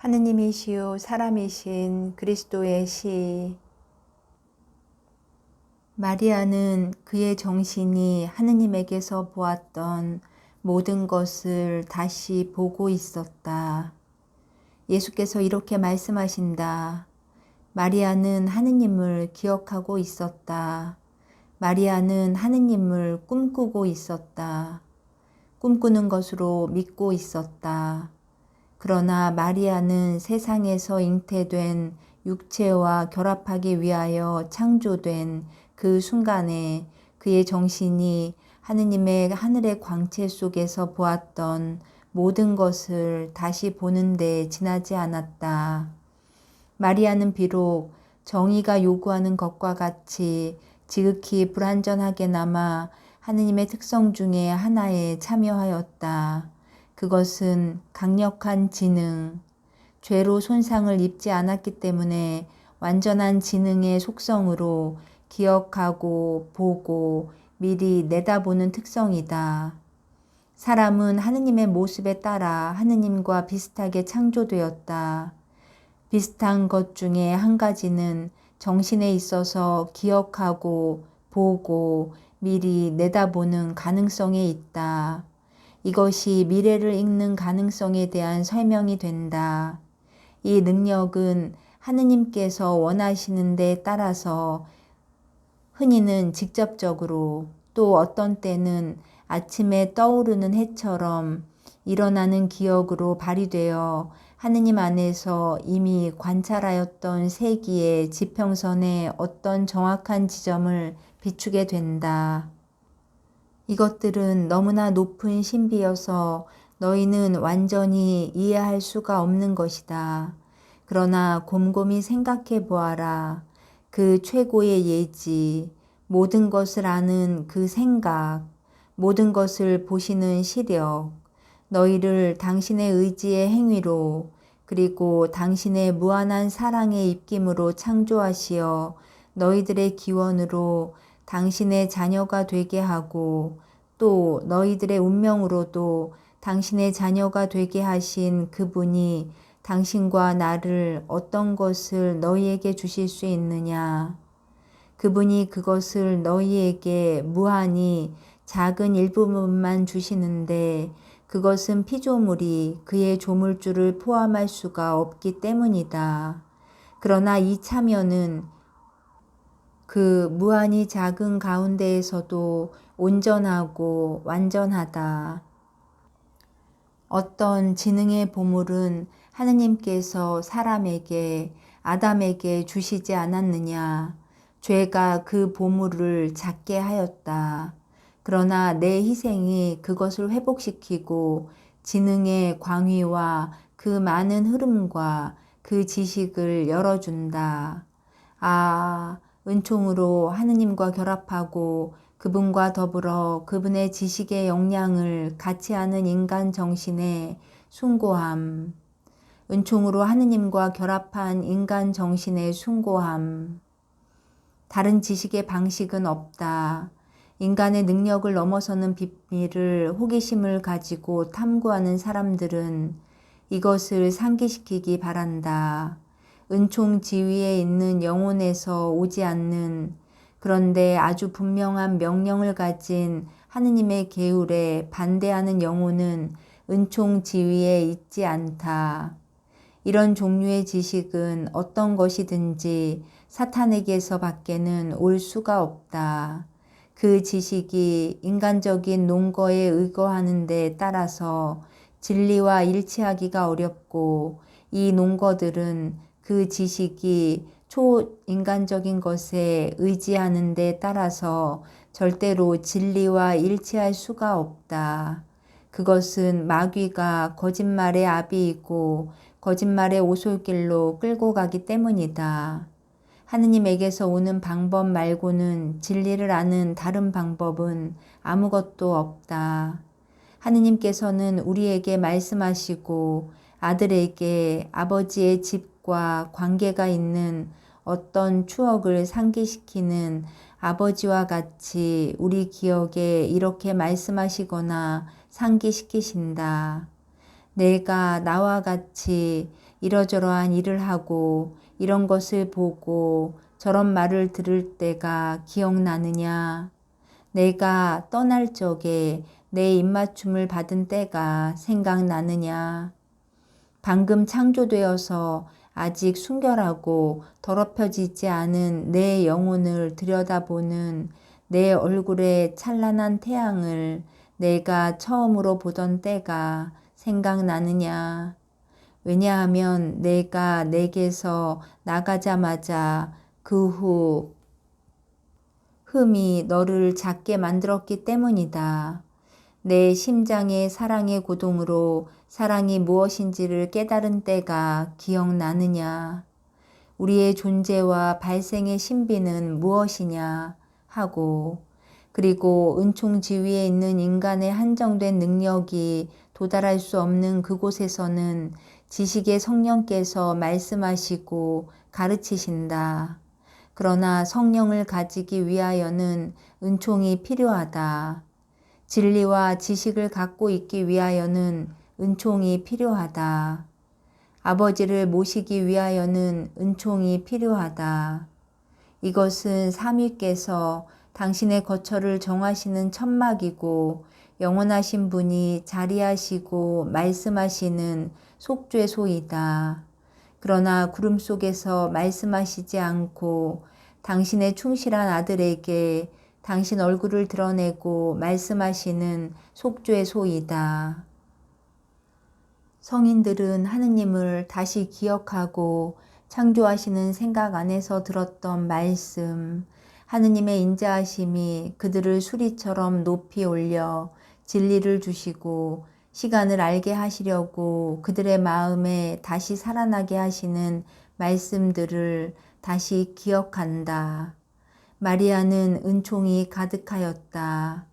하느님이시요 사람이신 그리스도의 시. 마리아는 그의 정신이 하느님에게서 보았던 모든 것을 다시 보고 있었다. 예수께서 이렇게 말씀하신다. 마리아는 하느님을 기억하고 있었다. 마리아는 하느님을 꿈꾸고 있었다. 꿈꾸는 것으로 믿고 있었다. 그러나 마리아는 세상에서 잉태된 육체와 결합하기 위하여 창조된 그 순간에 그의 정신이 하느님의 하늘의 광채 속에서 보았던 모든 것을 다시 보는데 지나지 않았다. 마리아는 비록 정의가 요구하는 것과 같이 지극히 불완전하게나마 하느님의 특성 중에 하나에 참여하였다. 그것은 강력한 지능, 죄로 손상을 입지 않았기 때문에 완전한 지능의 속성으로 기억하고 보고 미리 내다보는 특성이다. 사람은 하느님의 모습에 따라 하느님과 비슷하게 창조되었다. 비슷한 것 중에 한 가지는 정신에 있어서 기억하고 보고 미리 내다보는 가능성에 있다. 이것이 미래를 읽는 가능성에 대한 설명이 된다. 이 능력은 하느님께서 원하시는 데 따라서 흔히는 직접적으로 또 어떤 때는 아침에 떠오르는 해처럼 일어나는 기억으로 발휘되어 하느님 안에서 이미 관찰하였던 세기의 지평선의 어떤 정확한 지점을 비추게 된다. 이것들은 너무나 높은 신비여서 너희는 완전히 이해할 수가 없는 것이다. 그러나 곰곰이 생각해 보아라. 그 최고의 예지, 모든 것을 아는 그 생각, 모든 것을 보시는 시력, 너희를 당신의 의지의 행위로 그리고 당신의 무한한 사랑의 입김으로 창조하시어 너희들의 기원으로 당신의 자녀가 되게 하고 또 너희들의 운명으로도 당신의 자녀가 되게 하신 그분이 당신과 나를 어떤 것을 너희에게 주실 수 있느냐. 그분이 그것을 너희에게 무한히 작은 일부분만 주시는데 그것은 피조물이 그의 조물주를 포함할 수가 없기 때문이다. 그러나 이 참여는 그 무한히 작은 가운데에서도 온전하고 완전하다. 어떤 지능의 보물은 하느님께서 사람에게, 아담에게 주시지 않았느냐. 죄가 그 보물을 작게 하였다. 그러나 내 희생이 그것을 회복시키고 지능의 광위와 그 많은 흐름과 그 지식을 열어준다. 아, 은총으로 하느님과 결합하고 그분과 더불어 그분의 지식의 역량을 같이 하는 인간 정신의 숭고함. 은총으로 하느님과 결합한 인간 정신의 숭고함. 다른 지식의 방식은 없다. 인간의 능력을 넘어서는 비밀을 호기심을 가지고 탐구하는 사람들은 이것을 상기시키기 바란다. 은총 지위에 있는 영혼에서 오지 않는 그런데 아주 분명한 명령을 가진 하느님의 계율에 반대하는 영혼은 은총 지위에 있지 않다. 이런 종류의 지식은 어떤 것이든지 사탄에게서 밖에는 올 수가 없다. 그 지식이 인간적인 논거에 의거하는 데 따라서 진리와 일치하기가 어렵고 이 논거들은 그 지식이 초인간적인 것에 의지하는 데 따라서 절대로 진리와 일치할 수가 없다. 그것은 마귀가 거짓말의 아비이고 거짓말의 오솔길로 끌고 가기 때문이다. 하느님에게서 오는 방법 말고는 진리를 아는 다른 방법은 아무것도 없다. 하느님께서는 우리에게 말씀하시고 아들에게 아버지의 집과 관계가 있는 어떤 추억을 상기시키는 아버지와 같이 우리 기억에 이렇게 말씀하시거나 상기시키신다. 내가 나와 같이 이러저러한 일을 하고 이런 것을 보고 저런 말을 들을 때가 기억나느냐? 내가 떠날 적에 내 입맞춤을 받은 때가 생각나느냐? 방금 창조되어서 아직 순결하고 더럽혀지지 않은 내 영혼을 들여다보는 내 얼굴의 찬란한 태양을 내가 처음으로 보던 때가 생각나느냐? 왜냐하면 내가 내게서 나가자마자 그 후 흠이 너를 작게 만들었기 때문이다. 내 심장의 사랑의 고동으로 사랑이 무엇인지를 깨달은 때가 기억나느냐? 우리의 존재와 발생의 신비는 무엇이냐? 하고 그리고 은총지위에 있는 인간의 한정된 능력이 도달할 수 없는 그곳에서는 지식의 성령께서 말씀하시고 가르치신다. 그러나 성령을 가지기 위하여는 은총이 필요하다. 진리와 지식을 갖고 있기 위하여는 은총이 필요하다. 아버지를 모시기 위하여는 은총이 필요하다. 이것은 삼위께서 당신의 거처를 정하시는 천막이고 영원하신 분이 자리하시고 말씀하시는 속죄소이다. 그러나 구름 속에서 말씀하시지 않고 당신의 충실한 아들에게 당신 얼굴을 드러내고 말씀하시는 속죄소이다. 성인들은 하느님을 다시 기억하고 창조하시는 생각 안에서 들었던 말씀, 하느님의 인자하심이 그들을 수리처럼 높이 올려 진리를 주시고 시간을 알게 하시려고 그들의 마음에 다시 살아나게 하시는 말씀들을 다시 기억한다. 마리아는 은총이 가득하였다.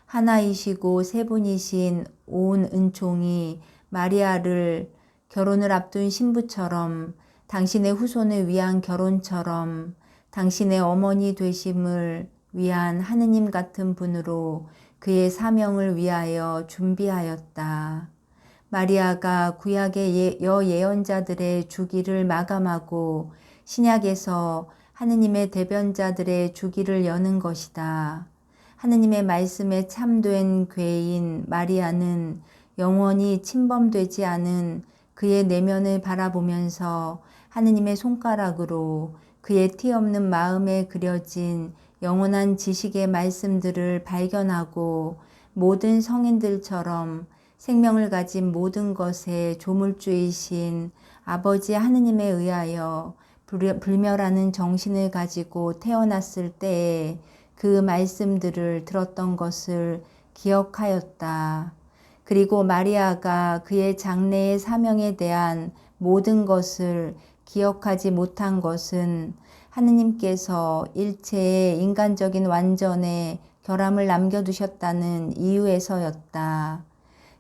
하나이시고 세 분이신 온 은총이 마리아를 결혼을 앞둔 신부처럼 당신의 후손을 위한 결혼처럼 당신의 어머니 되심을 위한 하느님 같은 분으로 그의 사명을 위하여 준비하였다. 마리아가 구약의 여예언자들의 주기를 마감하고 신약에서 하느님의 대변자들의 주기를 여는 것이다. 하느님의 말씀에 참된 괴인 마리아는 영원히 침범되지 않은 그의 내면을 바라보면서 하느님의 손가락으로 그의 티 없는 마음에 그려진 영원한 지식의 말씀들을 발견하고 모든 성인들처럼 생명을 가진 모든 것의 조물주이신 아버지 하느님에 의하여 불멸하는 정신을 가지고 태어났을 때에 그 말씀들을 들었던 것을 기억하였다. 그리고 마리아가 그의 장래의 사명에 대한 모든 것을 기억하지 못한 것은 하느님께서 일체의 인간적인 완전에 결함을 남겨두셨다는 이유에서였다.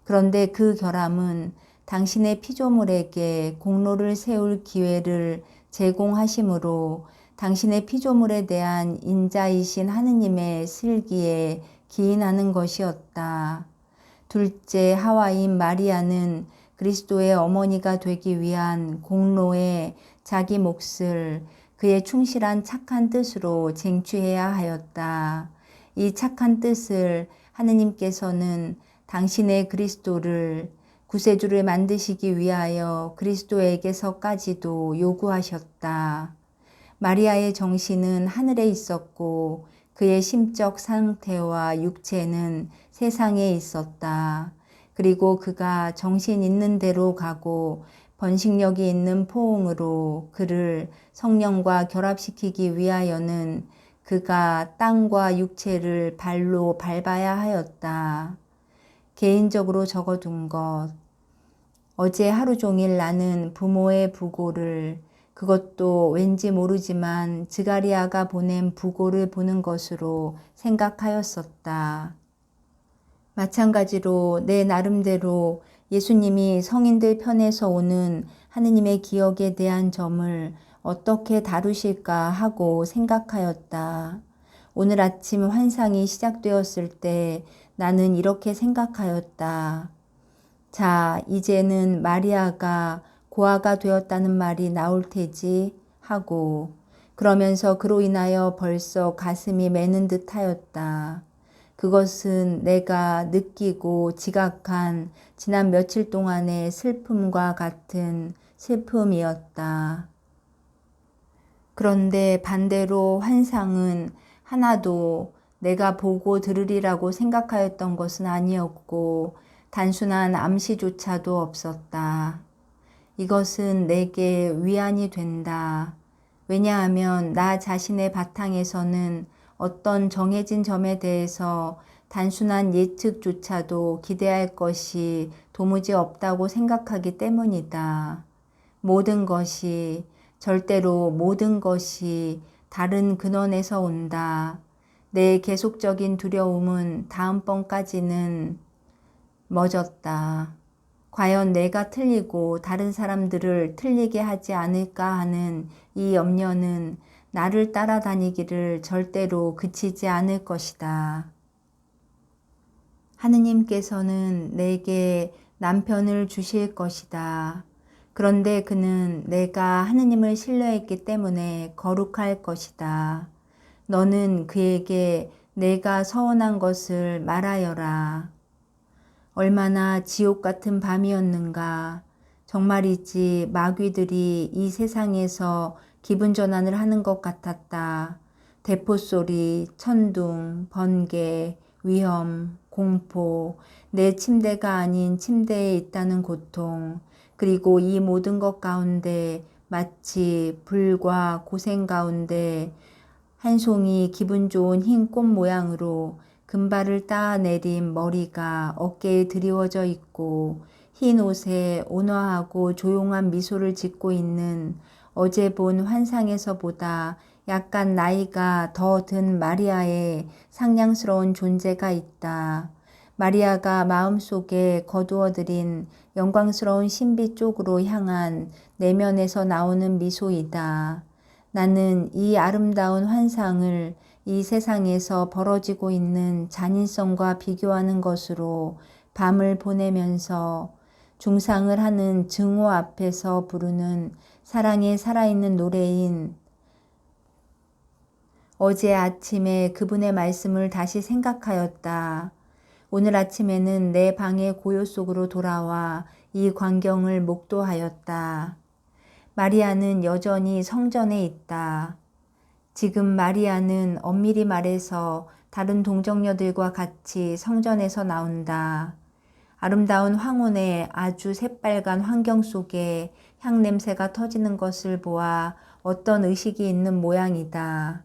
그런데 그 결함은 당신의 피조물에게 공로를 세울 기회를 제공하심으로 당신의 피조물에 대한 인자이신 하느님의 슬기에 기인하는 것이었다. 둘째 하와인 마리아는 그리스도의 어머니가 되기 위한 공로에 자기 몫을 그의 충실한 착한 뜻으로 쟁취해야 하였다. 이 착한 뜻을 하느님께서는 당신의 그리스도를 구세주를 만드시기 위하여 그리스도에게서까지도 요구하셨다. 마리아의 정신은 하늘에 있었고 그의 심적 상태와 육체는 세상에 있었다. 그리고 그가 정신 있는 대로 가고 번식력이 있는 포옹으로 그를 성령과 결합시키기 위하여는 그가 땅과 육체를 발로 밟아야 하였다. 개인적으로 적어둔 것. 어제 하루 종일 나는 부모의 부고를, 그것도 왠지 모르지만 즈가리아가 보낸 부고를 보는 것으로 생각하였었다. 마찬가지로 내 나름대로 예수님이 성인들 편에서 오는 하느님의 기억에 대한 점을 어떻게 다루실까 하고 생각하였다. 오늘 아침 환상이 시작되었을 때 나는 이렇게 생각하였다. 자, 이제는 마리아가 고아가 되었다는 말이 나올 테지 하고 그러면서 그로 인하여 벌써 가슴이 메는 듯 하였다. 그것은 내가 느끼고 지각한 지난 며칠 동안의 슬픔과 같은 슬픔이었다. 그런데 반대로 환상은 하나도 내가 보고 들으리라고 생각하였던 것은 아니었고 단순한 암시조차도 없었다. 이것은 내게 위안이 된다. 왜냐하면 나 자신의 바탕에서는 어떤 정해진 점에 대해서 단순한 예측조차도 기대할 것이 도무지 없다고 생각하기 때문이다. 모든 것이, 절대로 모든 것이 다른 근원에서 온다. 내 계속적인 두려움은 다음번까지는 멎었다. 과연 내가 틀리고 다른 사람들을 틀리게 하지 않을까 하는 이 염려는 나를 따라다니기를 절대로 그치지 않을 것이다. 하느님께서는 내게 남편을 주실 것이다. 그런데 그는 내가 하느님을 신뢰했기 때문에 거룩할 것이다. 너는 그에게 내가 서운한 것을 말하여라. 얼마나 지옥 같은 밤이었는가. 정말이지 마귀들이 이 세상에서 기분 전환을 하는 것 같았다. 대포소리, 천둥, 번개, 위험, 공포, 내 침대가 아닌 침대에 있다는 고통, 그리고 이 모든 것 가운데 마치 불과 고생 가운데 한 송이 기분 좋은 흰 꽃 모양으로 금발을 따내린 머리가 어깨에 드리워져 있고 흰 옷에 온화하고 조용한 미소를 짓고 있는 어제 본 환상에서보다 약간 나이가 더 든 마리아의 상냥스러운 존재가 있다. 마리아가 마음속에 거두어들인 영광스러운 신비 쪽으로 향한 내면에서 나오는 미소이다. 나는 이 아름다운 환상을 이 세상에서 벌어지고 있는 잔인성과 비교하는 것으로 밤을 보내면서 중상을 하는 증오 앞에서 부르는 사랑에 살아있는 노래인 어제 아침에 그분의 말씀을 다시 생각하였다. 오늘 아침에는 내 방의 고요 속으로 돌아와 이 광경을 목도하였다. 마리아는 여전히 성전에 있다. 지금 마리아는 엄밀히 말해서 다른 동정녀들과 같이 성전에서 나온다. 아름다운 황혼의 아주 새빨간 환경 속에 향냄새가 터지는 것을 보아 어떤 의식이 있는 모양이다.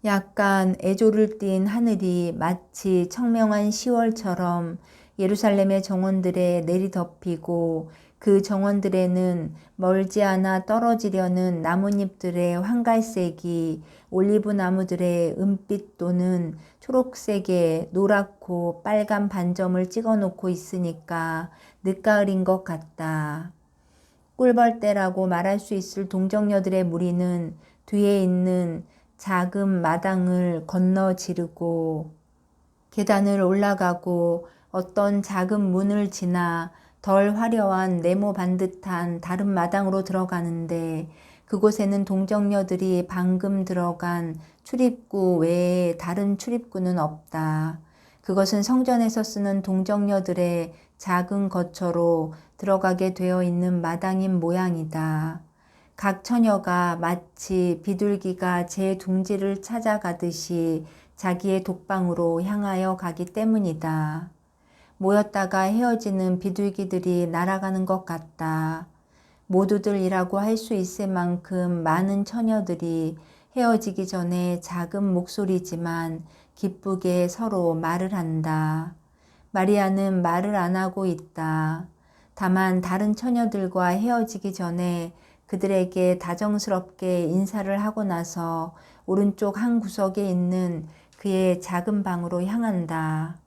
약간 애조를 띤 하늘이 마치 청명한 10월처럼 예루살렘의 정원들에 내리덮이고 그 정원들에는 멀지 않아 떨어지려는 나뭇잎들의 황갈색이 올리브 나무들의 은빛 또는 초록색에 노랗고 빨간 반점을 찍어 놓고 있으니까 늦가을인 것 같다. 꿀벌떼라고 말할 수 있을 동정녀들의 무리는 뒤에 있는 작은 마당을 건너 지르고 계단을 올라가고 어떤 작은 문을 지나 덜 화려한 네모 반듯한 다른 마당으로 들어가는데 그곳에는 동정녀들이 방금 들어간 출입구 외에 다른 출입구는 없다. 그것은 성전에서 쓰는 동정녀들의 작은 거처로 들어가게 되어 있는 마당인 모양이다. 각 처녀가 마치 비둘기가 제 둥지를 찾아가듯이 자기의 독방으로 향하여 가기 때문이다. 모였다가 헤어지는 비둘기들이 날아가는 것 같다. 모두들이라고 할 수 있을 만큼 많은 처녀들이 헤어지기 전에 작은 목소리지만 기쁘게 서로 말을 한다. 마리아는 말을 안 하고 있다. 다만 다른 처녀들과 헤어지기 전에 그들에게 다정스럽게 인사를 하고 나서 오른쪽 한 구석에 있는 그의 작은 방으로 향한다.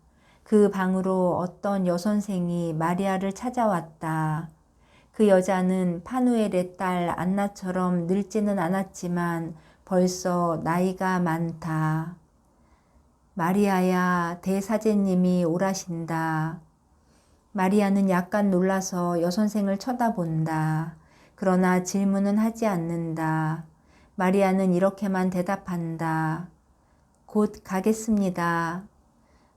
그 방으로 어떤 여선생이 마리아를 찾아왔다. 그 여자는 파누엘의 딸 안나처럼 늙지는 않았지만 벌써 나이가 많다. 마리아야, 대사제님이 오라신다. 마리아는 약간 놀라서 여선생을 쳐다본다. 그러나 질문은 하지 않는다. 마리아는 이렇게만 대답한다. 곧 가겠습니다.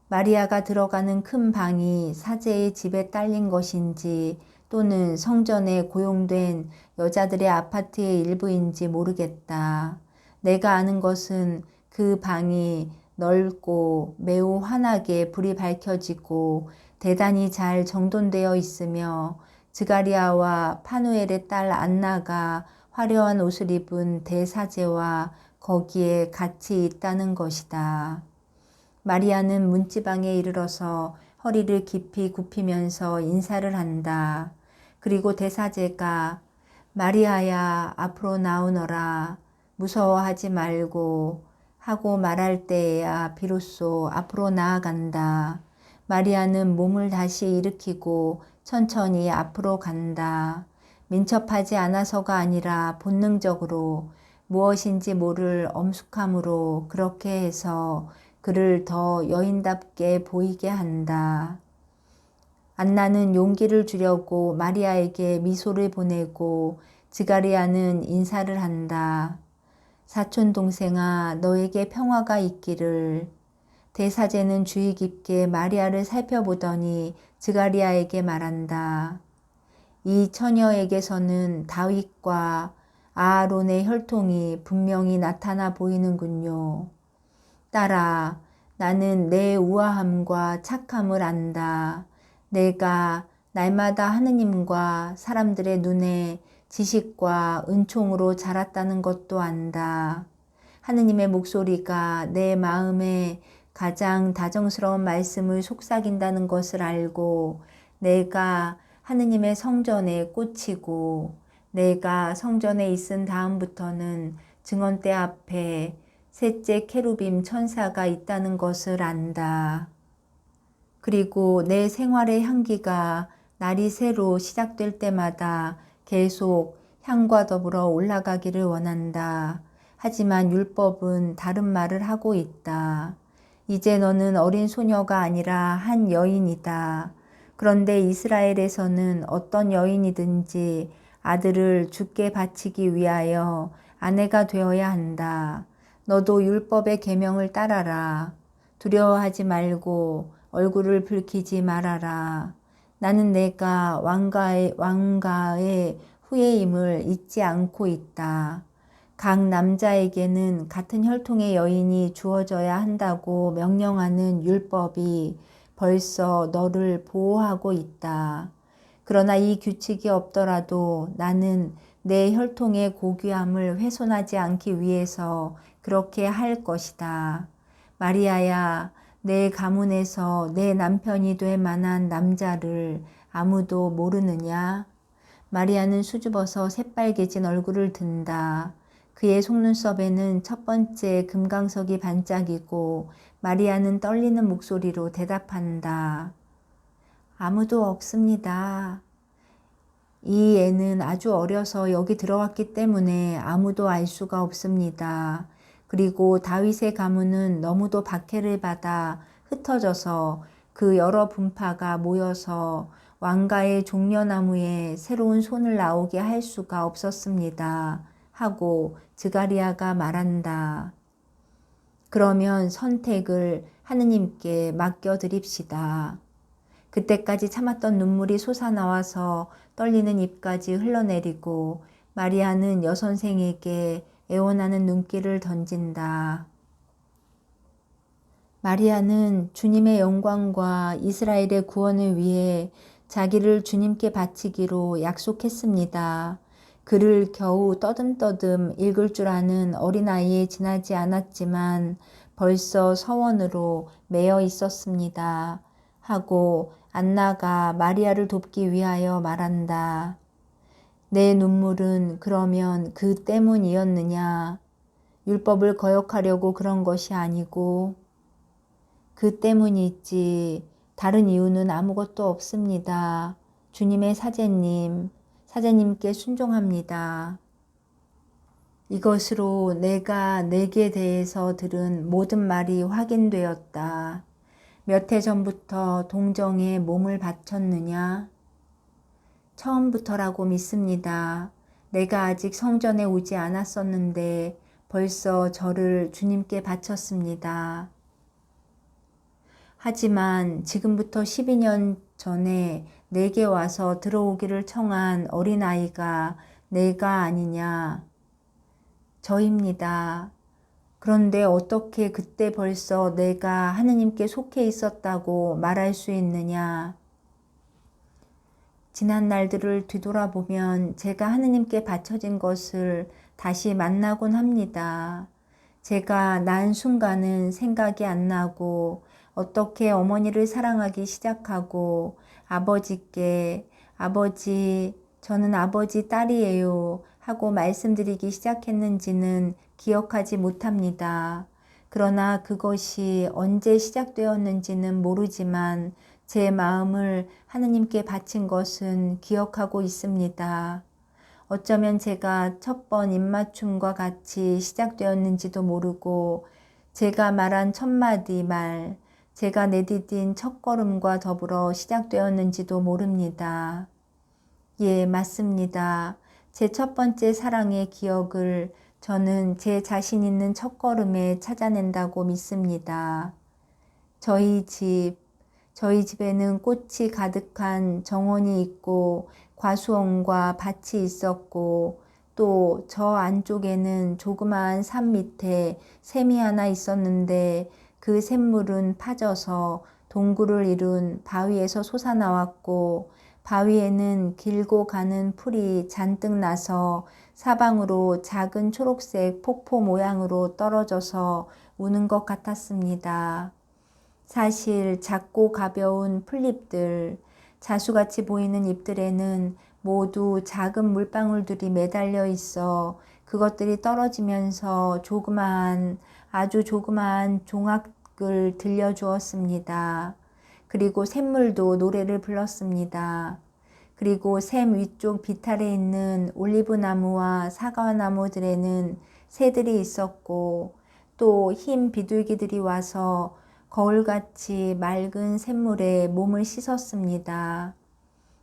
마리아가 들어가는 큰 방이 사제의 집에 딸린 것인지 또는 성전에 고용된 여자들의 아파트의 일부인지 모르겠다. 내가 아는 것은 그 방이 넓고 매우 환하게 불이 밝혀지고 대단히 잘 정돈되어 있으며 드가리아와 파누엘의 딸 안나가 화려한 옷을 입은 대사제와 거기에 같이 있다는 것이다. 마리아는 문지방에 이르러서 허리를 깊이 굽히면서 인사를 한다. 그리고 대사제가 마리아야 앞으로 나오너라 무서워하지 말고 하고 말할 때에야 비로소 앞으로 나아간다. 마리아는 몸을 다시 일으키고 천천히 앞으로 간다. 민첩하지 않아서가 아니라 본능적으로 무엇인지 모를 엄숙함으로 그렇게 해서 그를 더 여인답게 보이게 한다. 안나는 용기를 주려고 마리아에게 미소를 보내고 지가리아는 인사를 한다. 사촌 동생아, 너에게 평화가 있기를. 대사제는 주의 깊게 마리아를 살펴보더니 지가리아에게 말한다. 이 처녀에게서는 다윗과 아하론의 혈통이 분명히 나타나 보이는군요. 딸아, 나는 내 우아함과 착함을 안다. 내가 날마다 하느님과 사람들의 눈에 지식과 은총으로 자랐다는 것도 안다. 하느님의 목소리가 내 마음에 가장 다정스러운 말씀을 속삭인다는 것을 알고 내가 하느님의 성전에 꽂히고 내가 성전에 있은 다음부터는 증언대 앞에 셋째 케루빔 천사가 있다는 것을 안다. 그리고 내 생활의 향기가 날이 새로 시작될 때마다 계속 향과 더불어 올라가기를 원한다. 하지만 율법은 다른 말을 하고 있다. 이제 너는 어린 소녀가 아니라 한 여인이다. 그런데 이스라엘에서는 어떤 여인이든지 아들을 주께 바치기 위하여 아내가 되어야 한다. 너도 율법의 계명을 따라라. 두려워하지 말고 얼굴을 붉히지 말아라. 나는 내가 왕가의 후예임을 잊지 않고 있다. 각 남자에게는 같은 혈통의 여인이 주어져야 한다고 명령하는 율법이 벌써 너를 보호하고 있다. 그러나 이 규칙이 없더라도 나는 내 혈통의 고귀함을 훼손하지 않기 위해서 그렇게 할 것이다. 마리아야, 내 가문에서 내 남편이 될 만한 남자를 아무도 모르느냐? 마리아는 수줍어서 새빨개진 얼굴을 든다. 그의 속눈썹에는 첫 번째 금강석이 반짝이고 마리아는 떨리는 목소리로 대답한다. 아무도 없습니다. 이 애는 아주 어려서 여기 들어왔기 때문에 아무도 알 수가 없습니다. 그리고 다윗의 가문은 너무도 박해를 받아 흩어져서 그 여러 분파가 모여서 왕가의 종려나무에 새로운 손을 나오게 할 수가 없었습니다. 하고 드가리아가 말한다. 그러면 선택을 하느님께 맡겨드립시다. 그때까지 참았던 눈물이 솟아나와서 떨리는 입까지 흘러내리고 마리아는 여선생에게 애원하는 눈길을 던진다. 마리아는 주님의 영광과 이스라엘의 구원을 위해 자기를 주님께 바치기로 약속했습니다. 글을 겨우 떠듬떠듬 읽을 줄 아는 어린아이에 지나지 않았지만 벌써 서원으로 매여 있었습니다. 하고 안나가 마리아를 돕기 위하여 말한다. 내 눈물은 그러면 그 때문이었느냐? 율법을 거역하려고 그런 것이 아니고 그 때문이지 다른 이유는 아무것도 없습니다. 주님의 사제님께 순종합니다. 이것으로 내가 내게 대해서 들은 모든 말이 확인되었다. 몇 해 전부터 동정에 몸을 바쳤느냐? 처음부터라고 믿습니다. 내가 아직 성전에 오지 않았었는데 벌써 저를 주님께 바쳤습니다. 하지만 지금부터 12년 전에 내게 와서 들어오기를 청한 어린아이가 내가 아니냐? 저입니다. 그런데 어떻게 그때 벌써 내가 하느님께 속해 있었다고 말할 수 있느냐? 지난 날들을 뒤돌아보면 제가 하느님께 바쳐진 것을 다시 만나곤 합니다. 제가 난 순간은 생각이 안 나고 어떻게 어머니를 사랑하기 시작하고 아버지께 아버지, 저는 아버지 딸이에요 하고 말씀드리기 시작했는지는 기억하지 못합니다. 그러나 그것이 언제 시작되었는지는 모르지만 제 마음을 하느님께 바친 것은 기억하고 있습니다. 어쩌면 제가 첫 번 입맞춤과 같이 시작되었는지도 모르고 제가 말한 첫 마디 말, 제가 내디딘 첫걸음과 더불어 시작되었는지도 모릅니다. 예, 맞습니다. 제 첫 번째 사랑의 기억을 저는 제 자신 있는 첫걸음에 찾아낸다고 믿습니다. 저희 집에는 꽃이 가득한 정원이 있고 과수원과 밭이 있었고 또 저 안쪽에는 조그마한 산 밑에 샘이 하나 있었는데 그 샘물은 파져서 동굴을 이룬 바위에서 솟아나왔고 바위에는 길고 가는 풀이 잔뜩 나서 사방으로 작은 초록색 폭포 모양으로 떨어져서 우는 것 같았습니다. 사실 작고 가벼운 풀잎들, 자수같이 보이는 잎들에는 모두 작은 물방울들이 매달려 있어 그것들이 떨어지면서 아주 조그마한 종악을 들려주었습니다. 그리고 샘물도 노래를 불렀습니다. 그리고 샘 위쪽 비탈에 있는 올리브나무와 사과나무들에는 새들이 있었고 또 흰 비둘기들이 와서 거울같이 맑은 샘물에 몸을 씻었습니다.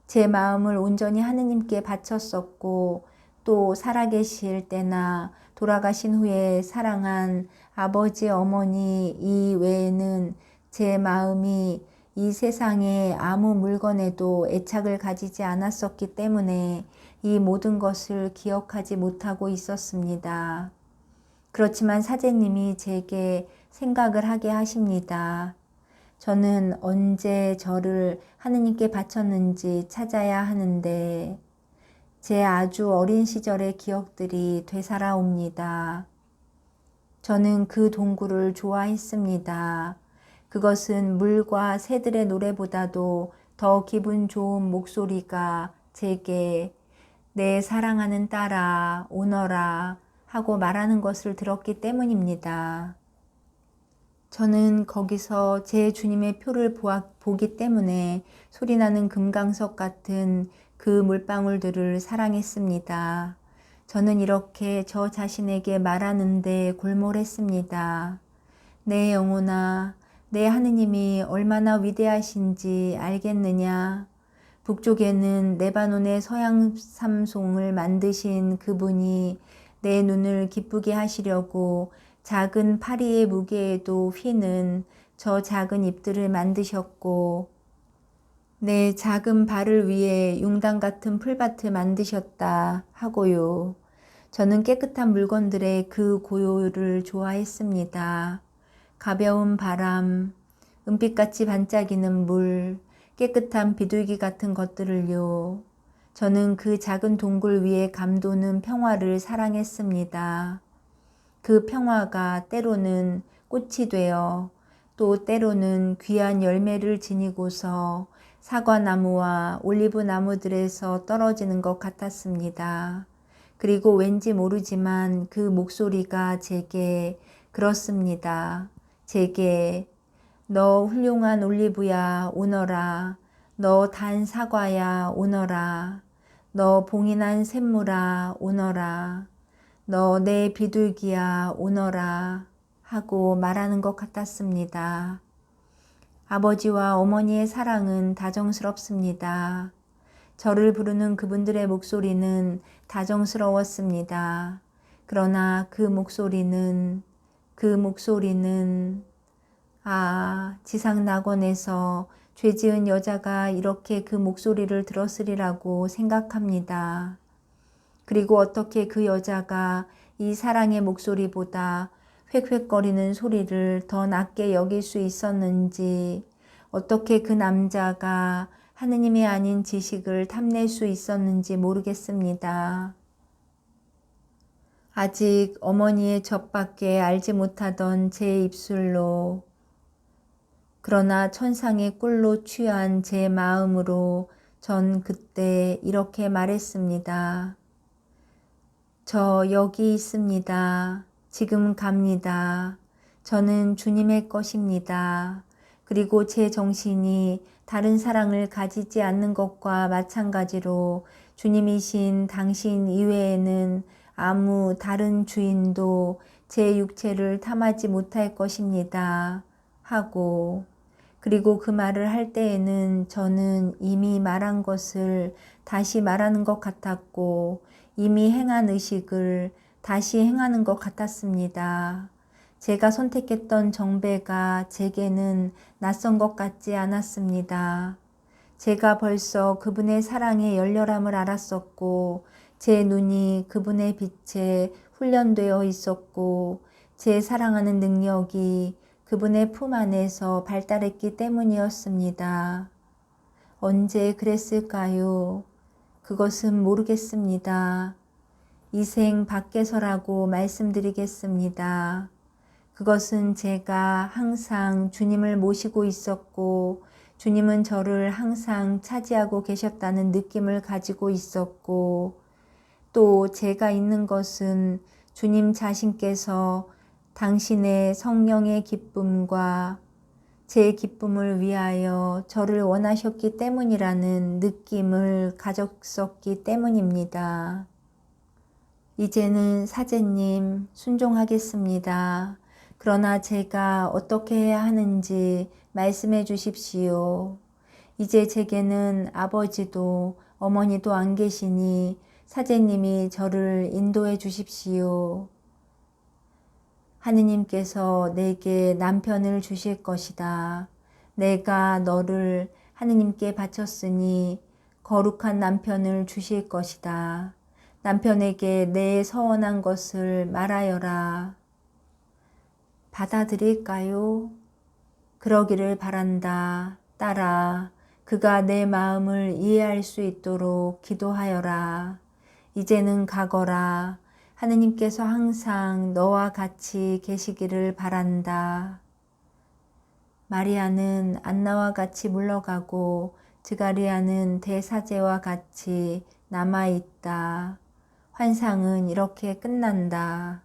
제 마음을 온전히 하느님께 바쳤었고 또 살아계실 때나 돌아가신 후에 사랑한 아버지, 어머니 이 외에는 제 마음이 이 세상의 아무 물건에도 애착을 가지지 않았었기 때문에 이 모든 것을 기억하지 못하고 있었습니다. 그렇지만 사제님이 제게 생각을 하게 하십니다. 저는 언제 저를 하느님께 바쳤는지 찾아야 하는데 제 아주 어린 시절의 기억들이 되살아옵니다. 저는 그 동굴을 좋아했습니다. 그것은 물과 새들의 노래보다도 더 기분 좋은 목소리가 제게 내 사랑하는 딸아 오너라 하고 말하는 것을 들었기 때문입니다. 저는 거기서 제 주님의 표를 보기 때문에 소리나는 금강석 같은 그 물방울들을 사랑했습니다. 저는 이렇게 저 자신에게 말하는데 골몰했습니다. 내 영혼아, 내 하느님이 얼마나 위대하신지 알겠느냐? 북쪽에는 레바논의 서양 삼송을 만드신 그분이 내 눈을 기쁘게 하시려고 작은 파리의 무게에도 휘는 저 작은 잎들을 만드셨고 내 작은 발을 위해 융단 같은 풀밭을 만드셨다 하고요. 저는 깨끗한 물건들의 그 고요를 좋아했습니다. 가벼운 바람, 은빛같이 반짝이는 물, 깨끗한 비둘기 같은 것들을요. 저는 그 작은 동굴 위에 감도는 평화를 사랑했습니다. 그 평화가 때로는 꽃이 되어 또 때로는 귀한 열매를 지니고서 사과나무와 올리브나무들에서 떨어지는 것 같았습니다. 그리고 왠지 모르지만 그 목소리가 제게 그렇습니다. 제게 너 훌륭한 올리브야 오너라. 너 단 사과야 오너라. 너 봉인한 샘물아 오너라. 너 내 비둘기야 오너라 하고 말하는 것 같았습니다. 아버지와 어머니의 사랑은 다정스럽습니다. 저를 부르는 그분들의 목소리는 다정스러웠습니다. 그러나 그 목소리는 지상 낙원에서 죄 지은 여자가 이렇게 그 목소리를 들었으리라고 생각합니다. 그리고 어떻게 그 여자가 이 사랑의 목소리보다 획획거리는 소리를 더 낮게 여길 수 있었는지, 어떻게 그 남자가 하느님이 아닌 지식을 탐낼 수 있었는지 모르겠습니다. 아직 어머니의 젖밖에 알지 못하던 제 입술로, 그러나 천상의 꿀로 취한 제 마음으로 전 그때 이렇게 말했습니다. 저 여기 있습니다. 지금 갑니다. 저는 주님의 것입니다. 그리고 제 정신이 다른 사랑을 가지지 않는 것과 마찬가지로 주님이신 당신 이외에는 아무 다른 주인도 제 육체를 탐하지 못할 것입니다. 하고, 그리고 그 말을 할 때에는 저는 이미 말한 것을 다시 말하는 것 같았고, 이미 행한 의식을 다시 행하는 것 같았습니다. 제가 선택했던 정배가 제게는 낯선 것 같지 않았습니다. 제가 벌써 그분의 사랑의 열렬함을 알았었고, 제 눈이 그분의 빛에 훈련되어 있었고, 제 사랑하는 능력이 그분의 품 안에서 발달했기 때문이었습니다. 언제 그랬을까요? 그것은 모르겠습니다. 이 생 밖에서라고 말씀드리겠습니다. 그것은 제가 항상 주님을 모시고 있었고, 주님은 저를 항상 차지하고 계셨다는 느낌을 가지고 있었고, 또 제가 있는 것은 주님 자신께서 당신의 성령의 기쁨과 제 기쁨을 위하여 저를 원하셨기 때문이라는 느낌을 가졌었기 때문입니다. 이제는 사제님 순종하겠습니다. 그러나 제가 어떻게 해야 하는지 말씀해 주십시오. 이제 제게는 아버지도 어머니도 안 계시니 사제님이 저를 인도해 주십시오. 하느님께서 내게 남편을 주실 것이다. 내가 너를 하느님께 바쳤으니 거룩한 남편을 주실 것이다. 남편에게 내 서원한 것을 말하여라. 받아들일까요? 그러기를 바란다. 딸아, 그가 내 마음을 이해할 수 있도록 기도하여라. 이제는 가거라. 하느님께서 항상 너와 같이 계시기를 바란다. 마리아는 안나와 같이 물러가고 드가리아는 대사제와 같이 남아있다. 환상은 이렇게 끝난다.